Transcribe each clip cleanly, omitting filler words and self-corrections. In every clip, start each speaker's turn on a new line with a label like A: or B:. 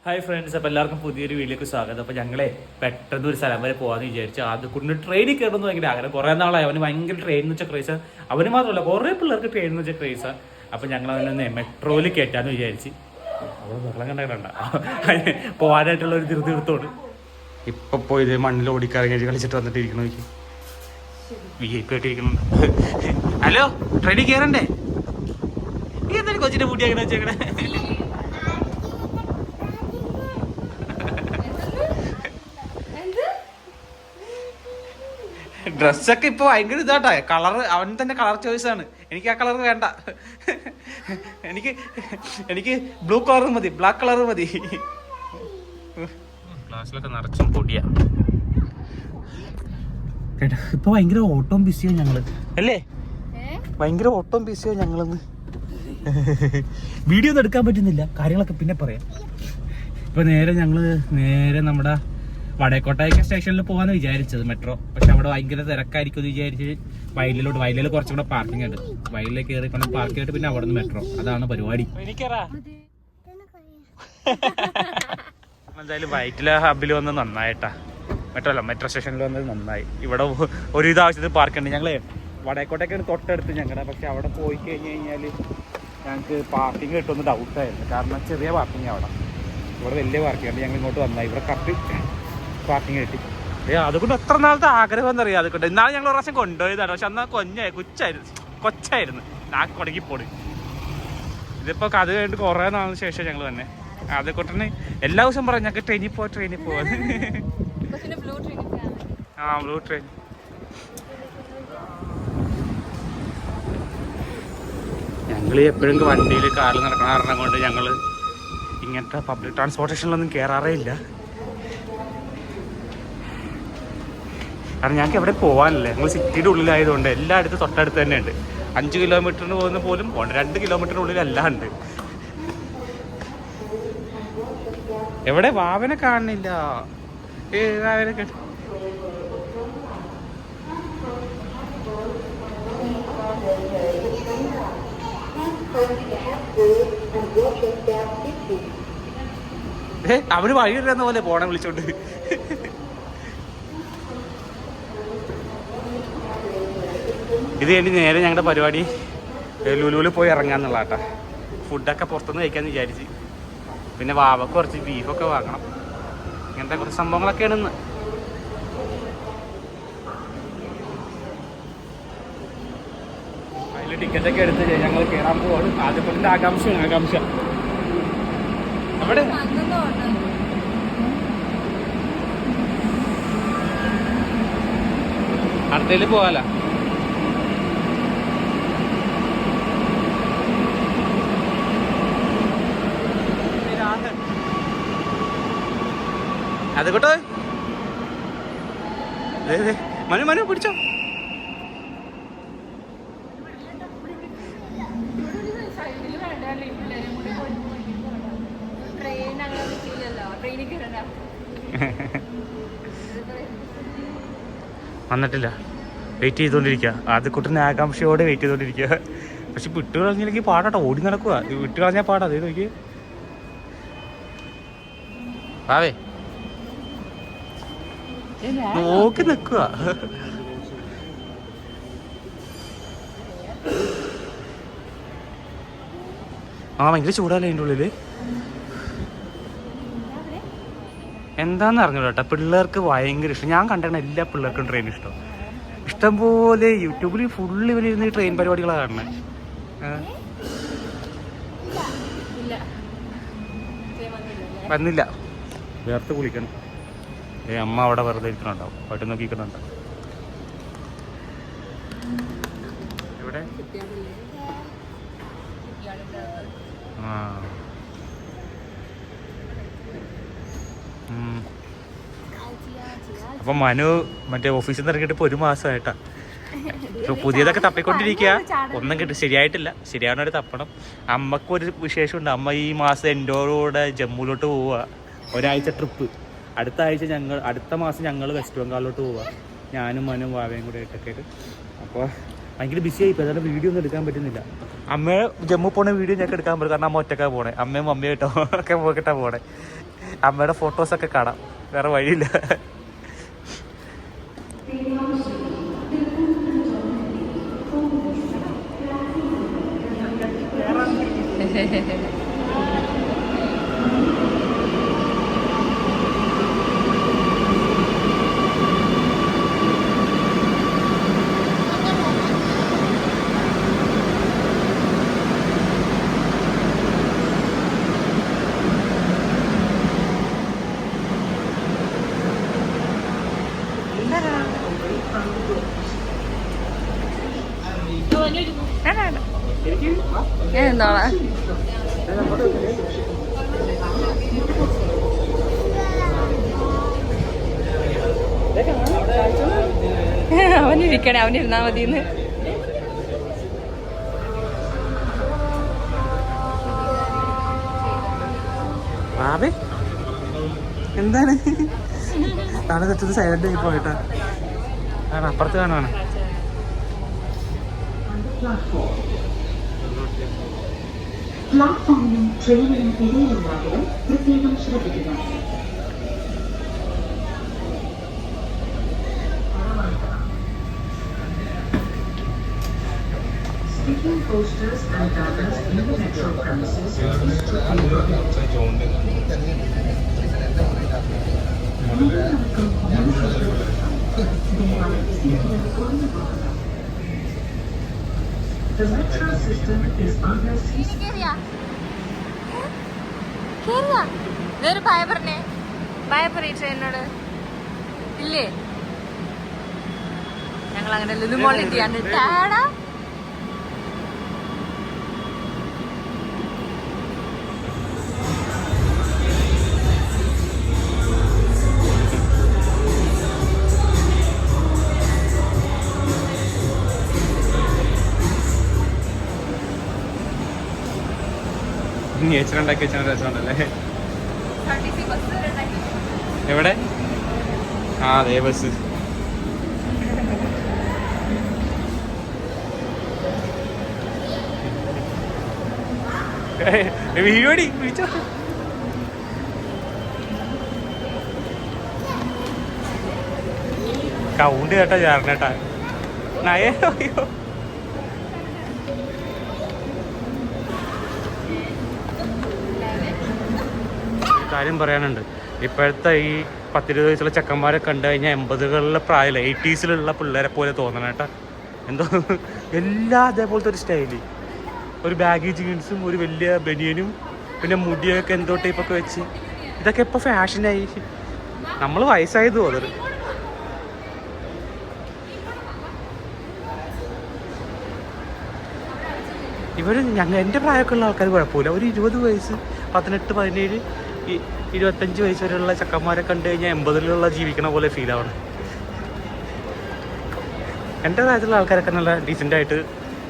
A: Hi friends, അപ്പോൾ എല്ലാവർക്കും പുതിയൊരു വീഡിയോക്ക് സ്വാഗതം. അപ്പോൾ ഞങ്ങളെ പെട്ടെന്ന് ഒരു സ്ഥലം വരെ പോകാമെന്ന് വിചാരിച്ചു. അത് കൊണ്ട് ട്രെയിനിൽ കയറുന്നത് ഭയങ്കര ആഗ്രഹം. കുറേ നാളായി അവന് ഭയങ്കര ട്രെയിൻ എന്ന് വെച്ചാൽ ക്രേസ്. അവന് മാത്രമല്ല കുറേ പിള്ളേർക്ക് ട്രെയിൻ എന്ന് വെച്ചാൽ ക്രേസ്. അപ്പോൾ ഞങ്ങൾ അവനൊന്ന് മെട്രോയിൽ കയറ്റാമെന്ന് വിചാരിച്ച്. അവിടെ വെള്ളം കണ്ട പോകാനായിട്ടുള്ള ഒരു ധൃതിത്തോട് ഇപ്പം പോയത് മണ്ണിൽ ഓടിക്കറങ്ങി കളിച്ചിട്ട് വന്നിട്ട് ഇരിക്കണോ വി ഐ പി ആയിട്ട് ഇരിക്കുന്നുണ്ട്. ഹലോ, ട്രെയിനിൽ കയറണ്ടേ? നീ എന്തായാലും കൊച്ചിൻ്റെ പൂട്ടി അങ്ങനെ വെച്ചേക്കണേ. ഡ്രസ്സൊക്കെ ഇപ്പൊ ഭയങ്കര ഇതാട്ടാ. കളർ അവൻ തന്നെ കളർ ചോയ്സ് ആണ്. എനിക്ക് ആ കളർ വേണ്ട. എനിക്ക് ബ്ലൂ കളർ മതി, ബ്ലാക്ക് കളർ മതി. ക്ലാസ്സിലൊക്കെ നിറച്ചും പൊടിയാ. ഇപ്പൊ ഭയങ്കര ഓട്ടവും ബിസിയോ ഞങ്ങള് അല്ലേ? ഭയങ്കര ഓട്ടവും ബിസിയോ ഞങ്ങളൊന്ന്. വീഡിയോ ഒന്നും എടുക്കാൻ പറ്റുന്നില്ല, കാര്യങ്ങളൊക്കെ പിന്നെ പറയാം. ഇപ്പൊ നേരെ നമ്മുടെ വടക്കോട്ടയ്ക്ക് സ്റ്റേഷനിൽ പോകാന്ന് വിചാരിച്ചത് മെട്രോ. പക്ഷെ അവിടെ ഭയങ്കര തിരക്കായിരിക്കും എന്ന് വിചാരിച്ച് വയലിൽ കുറച്ചും കൂടെ പാർക്കിംഗ് ഉണ്ട്. വയലിലേക്ക് കയറി കൊണ്ട് പാർക്ക് ചെയ്തിട്ട് പിന്നെ അവിടെ നിന്ന് മെട്രോ. അതാണ് പരിപാടി. എന്തായാലും വൈറ്റില ഹബിൽ വന്ന് നന്നായിട്ടാ. മെട്രോ സ്റ്റേഷനിൽ വന്നത് നന്നായി. ഇവിടെ ഒരു ഇതാവശ്യത്തിന് പാർക്ക് ഉണ്ട്. ഞങ്ങള് വടക്കോട്ടൊക്കെയാണ് തൊട്ടടുത്ത് ഞങ്ങളുടെ. പക്ഷെ അവിടെ പോയി കഴിഞ്ഞാൽ ഞങ്ങൾക്ക് പാർക്കിംഗ് കിട്ടുമെന്ന് ഡൗട്ടായിരുന്നു. കാരണം ചെറിയ പാർക്കിംഗ് അവിടെ. ഇവിടെ വലിയ പാർക്കിംഗ് ഉണ്ട്. ഞങ്ങൾ ഇങ്ങോട്ട് വന്നാൽ ഇവിടെ കറക്റ്റ് പാർക്കിംഗ് കിട്ടി. അതുകൊണ്ട് എത്ര നാളത്തെ ആഗ്രഹം എന്നറിയാം. അതുകൊണ്ട് ഇന്നാളെ ഞങ്ങൾ ഒരു പ്രാവശ്യം കൊണ്ടുപോയതാണ്. പക്ഷെ എന്നാൽ കൊച്ചായിരുന്നു നാക്ക് കൊടങ്ങിപ്പോടി. ഇതിപ്പോൾ അത് കഴിഞ്ഞിട്ട് കുറേ നാളിന് ശേഷം ഞങ്ങൾ തന്നെ. അതുകൊണ്ട് തന്നെ എല്ലാ ദിവസവും പറയാം ഞങ്ങൾക്ക് ട്രെയിനിൽ പോവാൻ. ആ, ബ്ലൂ ട്രെയിൻ. ഞങ്ങൾ എപ്പോഴും വണ്ടിയിൽ കാറിൽ നടക്കണ കാരണം കൊണ്ട് ഞങ്ങൾ ഇങ്ങനത്തെ പബ്ലിക് ട്രാൻസ്പോർട്ടേഷനിലൊന്നും കയറാറേ ഇല്ല. കാരണം ഞങ്ങൾക്ക് എവിടെ പോകാനില്ല. ഞങ്ങൾ സിറ്റിയുടെ ഉള്ളിലായതുകൊണ്ട് എല്ലായിടത്തും തൊട്ടടുത്ത് തന്നെ ഉണ്ട്. 5 കിലോമീറ്ററിന് പോകുന്ന പോലും 2 കിലോമീറ്ററിനുള്ളിൽ എല്ലാം ഉണ്ട്. എവിടെ വാവനെ കാണുന്നില്ല. വാവനെ അവന് വഴിയിടുന്ന പോലെ പോണെ വിളിച്ചോണ്ട്. ഇത് കഴിഞ്ഞ് നേരെ ഞങ്ങളുടെ പരിപാടി ലുലുവിൽ പോയി ഇറങ്ങാന്നുള്ള കേട്ടാ. ഫുഡൊക്കെ പുറത്തുനിന്ന് കഴിക്കാമെന്ന് വിചാരിച്ച്. പിന്നെ വാവക്ക് കുറച്ച് ബീഫൊക്കെ വാങ്ങണം. ഇങ്ങനത്തെ കുറച്ച് സംഭവങ്ങളൊക്കെയാണ് ഇന്ന്. അതിൽ ടിക്കറ്റൊക്കെ എടുത്ത് ഞങ്ങൾ കയറാൻ പോവാണ്. ആദ്യത്തെ ആകാംക്ഷ അവിടെ അടുത്തതിൽ പോകാല. അത് കേട്ടോ, മനു പിടിച്ചോ. വന്നിട്ടില്ല, വെയിറ്റ് ചെയ്തോണ്ടിരിക്കുക. അത് കുട്ടനെ ആകാംക്ഷയോടെ വെയിറ്റ് ചെയ്തോണ്ടിരിക്കുക. പക്ഷെ വിട്ട് കളഞ്ഞില്ലെങ്കിൽ പാടാട്ടോ, ഓടി നടക്കുക. വിട്ട് കളഞ്ഞാൽ പാടാ. അതേ നോക്കി വാവേ നോക്കി നിക്കുക. ഭയങ്കര ചൂടല്ലേ അതിൻ്റെ ഉള്ളില്. എന്താന്ന് അറിഞ്ഞൂടാ കേട്ടോ. പിള്ളേർക്ക് ഭയങ്കര ഇഷ്ടം. ഞാൻ കണ്ടിരുന്ന എല്ലാ പിള്ളേർക്കും ട്രെയിൻ ഇഷ്ടംപോലെ. യൂട്യൂബിൽ ഫുള്ള് ഇവരിരുന്ന് ട്രെയിൻ പരിപാടികളാണ് കാണുന്നത്. വന്നില്ല, വേർത്ത് കുളിക്കണം. അമ്മ അവിടെ വെറുതെ ഇരിക്കണുണ്ടാവും, പോയിട്ട് നോക്കിക്കുന്നുണ്ട്. ഇവിടെ അപ്പം മനു മറ്റേ ഓഫീസിൽ നിന്ന് ഇറങ്ങിയിട്ട് ഇപ്പോൾ 1 മാസമായിട്ടാ. പുതിയതൊക്കെ തപ്പിക്കൊണ്ടിരിക്കുക. ഒന്നും ശരിയായിട്ടില്ല. ശരിയാവണവരെ തപ്പണം. അമ്മക്കൊരു വിശേഷമുണ്ട്. അമ്മ ഈ മാസം എൻ്റെകൂടെ ജമ്മുവിലോട്ട് പോവുക. ഒരാഴ്ച ട്രിപ്പ്. അടുത്ത മാസം ഞങ്ങൾ വെസ്റ്റ് ബംഗാളിലോട്ട് പോവുക. ഞാനും മനും വാവയും കൂടെ ആയിട്ടൊക്കെ. അപ്പോൾ ഭയങ്കര ബിസി ആയിപ്പോൾ. അതുകൊണ്ട് വീഡിയോ ഒന്നും എടുക്കാൻ പറ്റുന്നില്ല. അമ്മയെ ജമ്മു പോണ വീഡിയോ ഞങ്ങൾക്ക് എടുക്കാൻ പറ്റും. കാരണം അമ്മ ഒറ്റക്കാണ് പോണേ. അമ്മയും മമ്മിയായിട്ടോ ഒക്കെ പോയിട്ടാണ് പോണേ. അമ്മയുടെ ഫോട്ടോസൊക്കെ കാണാം, വേറെ വഴിയില്ല.
B: എന്നോളാം അവനിരിക്കണേ, അവനിരുന്നാ മതിന്ന്.
A: എന്താണ് നാളെ തെറ്റത് സൈലന്റ് ആയി പോയിട്ടാ. അപ്പുറത്ത് കാണുവാണ്.
C: പ്ലാറ്റ്ഫോമിനും ട്രെയിനിനും ഇടയിലുണ്ടാകലും പ്രത്യേകം ശ്രദ്ധിക്കുക. Sticking posters and banners in the metro premises is strictly prohibited. The metro system is under
B: വേറെ ഭയ പറഞ്ഞേ, ഭയ പറയിച്ച എന്നോട് ഇല്ലേ? ഞങ്ങൾ അങ്ങനെ ലുലുമോളിലെത്തിയാണ്. ടാടാ
A: നേച്ചറുണ്ടാക്കി വെച്ചാൽ രസമുണ്ടല്ലേ? എവിടെ? ആ അതേ ബസ്. വീടി വിളിച്ചോ. കൗണ്ട് കേട്ടാ ചേർന്നേട്ടാ നയോ. കാര്യം പറയാനുണ്ട്. ഇപ്പോഴത്തെ ഈ 10-20 വയസ്സുള്ള ചെക്കന്മാരെ കണ്ടു കഴിഞ്ഞാൽ 80കളിലെ പ്രായമില്ല 80s പിള്ളേരെ പോലെ തോന്നണം കേട്ടാ. എന്തോ എല്ലാ അതേപോലത്തെ ഒരു സ്റ്റൈല്, ഒരു ബാഗി ജീൻസും ഒരു വലിയ ബനിയനും പിന്നെ മുടിയൊക്കെ എന്തോ ടൈപ്പൊക്കെ വെച്ച്, ഇതൊക്കെ ഇപ്പോൾ ഫാഷനായി. നമ്മൾ വയസ്സായത് തോന്നരുത്. ഇവർ എൻ്റെ പ്രായമൊക്കെ ഉള്ള ആൾക്കാർ കുഴപ്പമില്ല. ഒരു 20 വയസ്സ് 18, 17, 25 വയസ്സ് വരെയുള്ള ചക്കന്മാരെ കണ്ടു കഴിഞ്ഞാൽ 80കളിലുള്ള ജീവിക്കണ പോലെ ഫീൽ ആവണം. എൻ്റെ പ്രായത്തിലുള്ള ആൾക്കാരൊക്കെ നല്ല ഡീസൻ്റായിട്ട്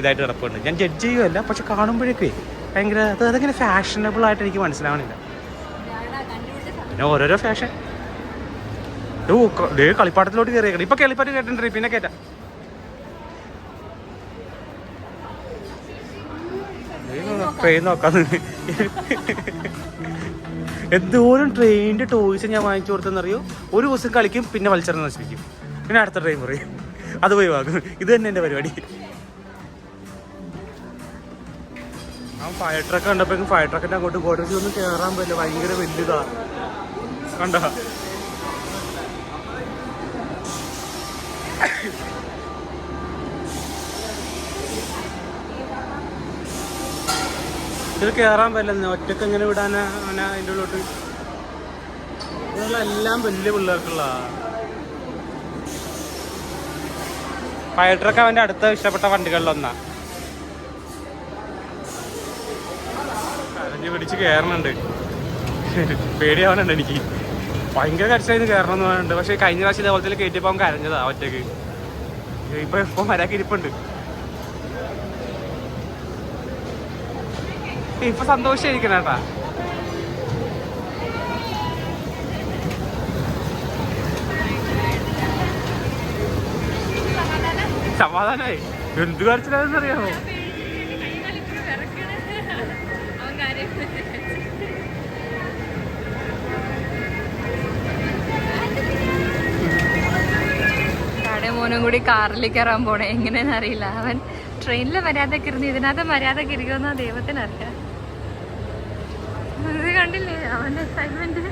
A: ഇതായിട്ട് കിടപ്പുണ്ട്. ഞാൻ ജഡ്ജ് ചെയ്യുമല്ല, പക്ഷെ കാണുമ്പോഴേക്കേ ഭയങ്കര അതെങ്ങനെ ഫാഷനബിൾ ആയിട്ട് എനിക്ക് മനസ്സിലാവണില്ല. പിന്നെ ഓരോരോ ഫാഷൻ. കളിപ്പാട്ടത്തിലോട്ട് കയറിയേക്കണം. ഇപ്പം കളിപ്പാട്ട് കേട്ടിട്ടുണ്ട്, പിന്നെ കേട്ടാ ട്രെയിൻ നോക്കാന്ന്. എന്തോരം ട്രെയിനിൻ്റെ ടോയ്സ് ഞാൻ വാങ്ങിച്ചു കൊടുത്തെന്നറിയോ? ഒരു ദിവസം കളിക്കും, പിന്നെ വലിച്ചെറിഞ്ഞ് നശിപ്പിക്കും, പിന്നെ അടുത്ത ട്രെയിൻ പറയും, അത് പോയി വാങ്ങും. ഇത് തന്നെ എൻ്റെ പരിപാടി. ആ ഫയർ ട്രക്ക് കണ്ടപ്പോഴേക്കും ഫയർ ട്രക്കിൻ്റെ അങ്ങോട്ട് ഗോഡ്രേജ് ഒന്നും കയറാൻ പറ്റില്ല, ഭയങ്കര വലുതാ. കണ്ട ഇത് കയറാൻ പറ്റില്ല, ഒറ്റക്ക് എങ്ങനെ വിടാനാ അതിൻ്റെ ഉള്ളിലോട്ട്? ഇതെല്ലാം വലിയ പിള്ളേർക്കുള്ള. ഫയർ ട്രക്ക് അവൻ്റെ അടുത്ത ഇഷ്ടപ്പെട്ട വണ്ടികളിലൊന്നാ. കരഞ്ഞ് പിടിച്ച് കയറണുണ്ട്, പേടിയാവാനുണ്ട് എനിക്ക്. ഭയങ്കര കരച്ചായിരുന്നു കയറണം എന്ന് പറയുന്നുണ്ട്. പക്ഷേ കഴിഞ്ഞ പ്രാവശ്യം ഇതേപോലത്തെ കയറ്റിയപ്പോൾ അവൻ കരഞ്ഞതാ ഒറ്റക്ക്. ഇപ്പം വരാക്കി ഇരിപ്പുണ്ട്. ഇപ്പൊ സന്തോഷായിരിക്കണം കേട്ടാ. സമാധാനായി. എന്ത് കരച്ചിലാണെന്നറിയാമോ?
B: മോനും കൂടി കാറിൽ കയറാൻ പോണേ, എങ്ങനെയാണെന്ന് അറിയില്ല. അവൻ ട്രെയിനിൽ മര്യാദക്ക് ഇരുന്ന് ഇതിനകത്ത് മര്യാദക്ക് ഇരിക്കുമെന്നാ ദൈവത്തിനറിയാം. ഇത് കണ്ടില്ലേ അവന്റെ എക്സൈറ്റ്മെന്റ്.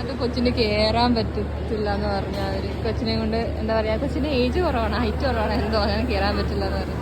B: അത് കൊച്ചിന് കയറാൻ പറ്റത്തില്ല എന്ന് പറഞ്ഞ അവര്. കൊച്ചിനെ കൊണ്ട് എന്താ പറയാ, കൊച്ചിന്റെ ഏജ് കുറവാണ്, ഹൈറ്റ് കുറവാണ്, എന്തോ അങ്ങനെ കയറാൻ പറ്റില്ല എന്ന് പറഞ്ഞു.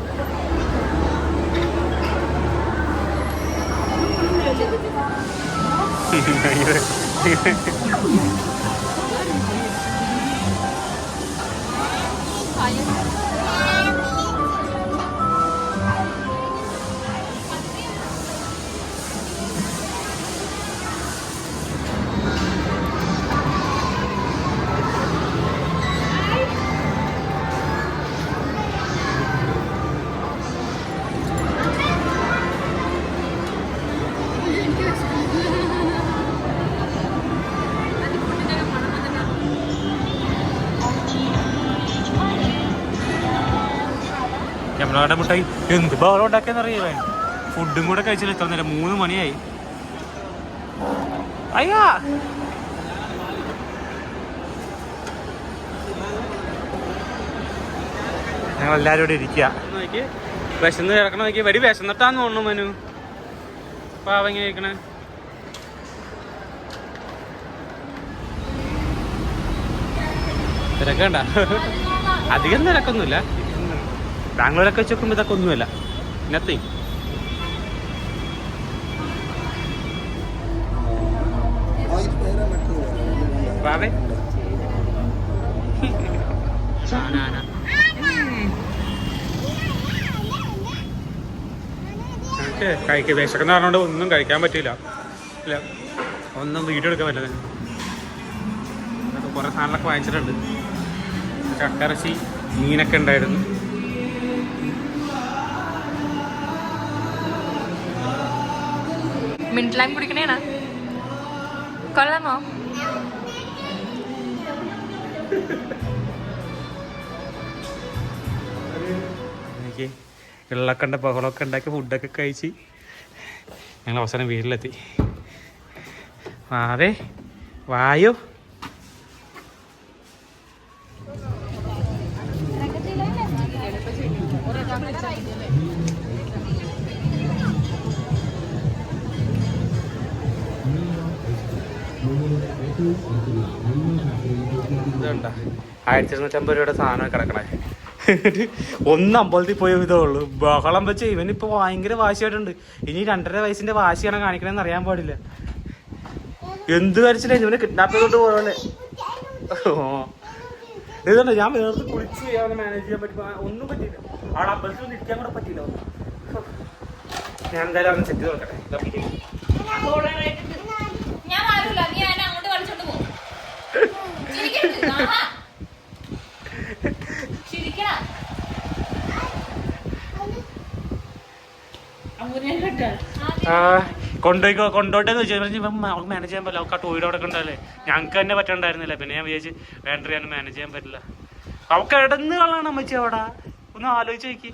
A: നമ്മളവിടെ മുട്ടായി എന്ത് ബഹളം ഉണ്ടാക്കിയെന്നറിയാ. ഫുഡും കൂടെ കഴിച്ചില്ല, എത്ര നേരം, 3 മണിയായി. അയ്യാ ഞങ്ങളെല്ലാരും ഇവിടെ ഇരിക്കുക. നോക്കി വിശന്ന് കിടക്കണം. നോക്കി വരി വിശന്നിട്ടാന്ന് തോന്നുന്നു മനു. പാവ എങ്ങനെ ഇരിക്കണേ. തിരക്കണ്ട, അധികം തിരക്കൊന്നുമില്ല. ബാംഗ്ലൂരൊക്കെ വെച്ച് നോക്കുമ്പോൾ ഇതൊക്കെ ഒന്നുമില്ല. നത്തിങ്. ബാബേ കഴിക്കുക വിശക്കുന്ന പറഞ്ഞോണ്ട് ഒന്നും കഴിക്കാൻ പറ്റില്ല. ഇല്ല, ഒന്നും വീഡിയോ എടുക്കാൻ പറ്റില്ല. കുറേ സാധനങ്ങളൊക്കെ വാങ്ങിച്ചിട്ടുണ്ട്. ചക്കരച്ചി, മീനൊക്കെ ഉണ്ടായിരുന്നു.
B: മിന്റ് ലൈം കുടിക്കണേണ കൊള്ളാമോ?
A: എനിക്ക് വെള്ളമൊക്കെ ഉണ്ട്, ബഹളമൊക്കെ ഉണ്ടാക്കി ഫുഡൊക്കെ കഴിച്ച് ഞങ്ങൾ അവസാനം വീട്ടിലെത്തി. വാവേ വായോ. ഇതുണ്ട 1250 രൂപയുടെ സാധനം കിടക്കണേ. ഒന്ന് അമ്പലത്തിൽ പോയ ഇതേ ഉള്ളൂ. ബഹളം വെച്ച് ഇവനിപ്പോൾ ഭയങ്കര വാശിയായിട്ടുണ്ട്. ഇനി 2.5 വയസ്സിന്റെ വാശിയാണ് കാണിക്കണമെന്ന് അറിയാൻ പാടില്ല. എന്ത് വരച്ചില്ല ഇവനെ കിഡ്നാപ്പ് ചെയ്തോണ്ട് പോലെ. ഇതുണ്ട്, ഞാൻ വേറെ കുളിച്ച് അവനെ മാനേജ് ചെയ്യാൻ പറ്റും. ഒന്നും പറ്റിയില്ല. അവിടെ അമ്പലത്തിൽ ഒന്നും ഇരിക്കാൻ കൂടെ പറ്റിയില്ല. ഞാൻ എന്തായാലും അവനെ സെറ്റ് ചെയ്ത് നോക്കട്ടെ. കൊണ്ടോട്ടേന്ന് വെച്ചാൽ ഇപ്പം അവൾക്ക് മാനേജ് ചെയ്യാൻ പറ്റില്ല. അവൾക്ക് ആ ടോയ്ലറ്റ് അവിടെ ഉണ്ടല്ലേ, ഞങ്ങൾക്ക് തന്നെ പറ്റണ്ടായിരുന്നില്ല. പിന്നെ ഞാൻ വിചാരിച്ച് വേണ്ട, ഞാൻ മാനേജ് ചെയ്യാൻ പറ്റില്ല. അവൾക്ക് ഇടന്ന് കളാണ് അമ്മച്ചി അവിടെ. ഒന്ന് ആലോചിച്ച് നോക്കി,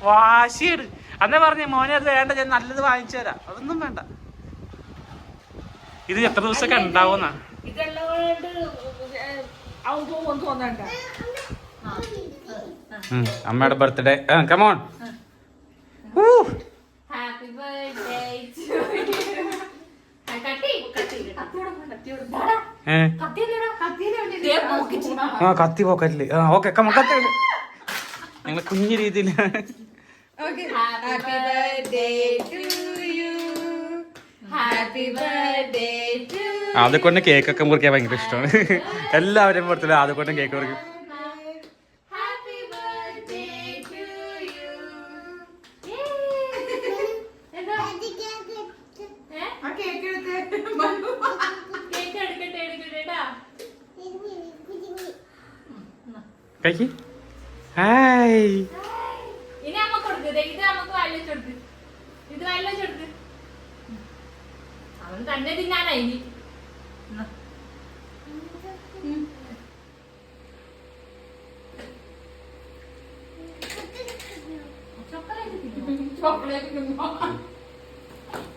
A: വാശിയാണ്. അന്നേ പറഞ്ഞേ മോനെ അത് വേണ്ട, ഞാൻ നല്ലത് വാങ്ങിച്ചു തരാം. അതൊന്നും വേണ്ട. ഇത് എത്ര ദിവസമൊക്കെ ഉണ്ടാവുന്ന അമ്മയുടെ birthday. Come on.
B: Happy birthday to
A: you. കത്തി പോക്കറ്റില്. ഓക്കെ കമോൺ, കത്തി. ഞങ്ങൾ കുഞ്ഞു രീതിയിൽ അതുകൊണ്ട് കേക്കൊക്കെ മുറിക്കാൻ ഭയങ്കര ഇഷ്ടമാണ്. എല്ലാവരും പുറത്തില്ല അതുകൊണ്ട് കേക്ക് മുറിക്കും. കഴിക്ക്. ഹായ്.
B: ഇനി അമ്മ കൊടുക്ക്. ഇത് നമുക്ക് വയലച്ചെടുക്ക്. ഇത് വയലച്ചെടുക്ക്. അവൻ തന്നെ തിന്നാനായി.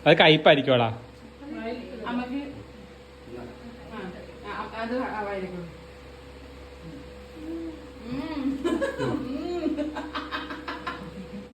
A: അത് കയ്പായിരിക്കോടാ.
B: ഉം.